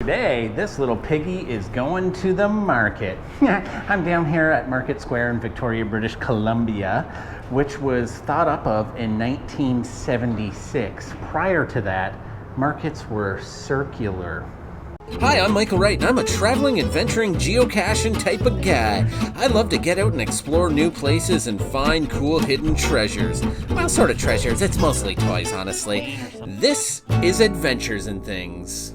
Today, this little piggy is going to the market. I'm down here at Market Square in Victoria, British Columbia, which was thought up of in 1976. Prior to that, markets were circular. Hi, I'm Michael Wright, and I'm a traveling, adventuring, geocaching type of guy. I love to get out and explore new places and find cool hidden treasures. Well, sort of treasures, it's mostly toys, honestly. This is Adventures and Things.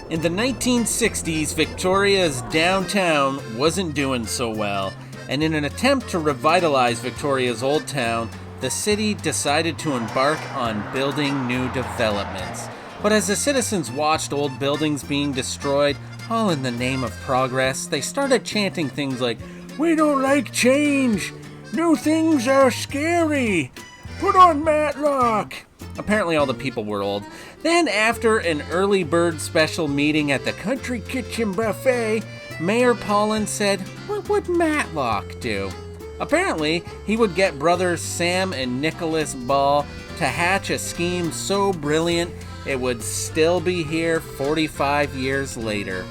In the 1960s, Victoria's downtown wasn't doing so well, and in an attempt to revitalize Victoria's old town, the city decided to embark on building new developments. But as the citizens watched old buildings being destroyed, all in the name of progress, they started chanting things like, "We don't like change! New things are scary! Put on Matlock!" Apparently all the people were old. Then after an early bird special meeting at the Country Kitchen Buffet, Mayor Paulin said, "What would Matlock do?" Apparently, he would get brothers Sam and Nicholas Ball to hatch a scheme so brilliant it would still be here 45 years later.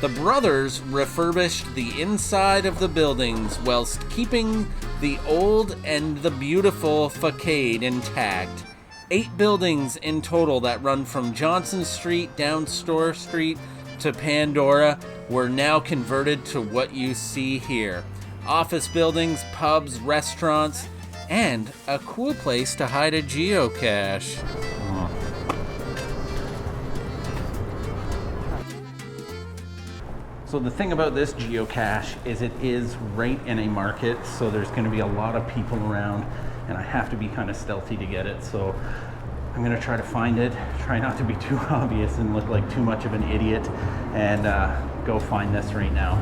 The brothers refurbished the inside of the buildings whilst keeping the old and the beautiful facade intact. 8 buildings in total that run from Johnson Street down Store Street to Pandora were now converted to what you see here. Office buildings, pubs, restaurants, and a cool place to hide a geocache. So the thing about this geocache is it is right in a market, so there's going to be a lot of people around, and I have to be kind of stealthy to get it. So I'm going to try to find it, try not to be too obvious and look like too much of an idiot, and go find this right now.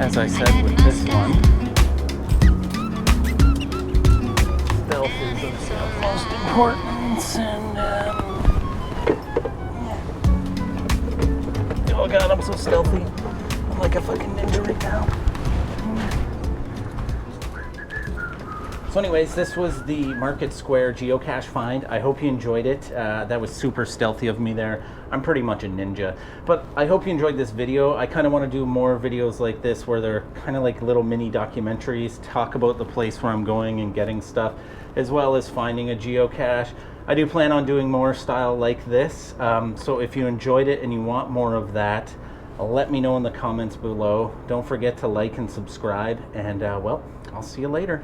As I said with this one, stealth is of utmost importance, and oh god, I'm so stealthy. I'm like a fucking ninja right now. So anyways, this was the Market Square geocache find. I hope you enjoyed it. That was super stealthy of me there. I'm pretty much a ninja. But I hope you enjoyed this video. I kind of want to do more videos like this where they're kind of like little mini documentaries, talk about the place where I'm going and getting stuff, as well as finding a geocache. I do plan on doing more style like this. So if you enjoyed it and you want more of that, let me know in the comments below. Don't forget to like and subscribe, and well, I'll see you later.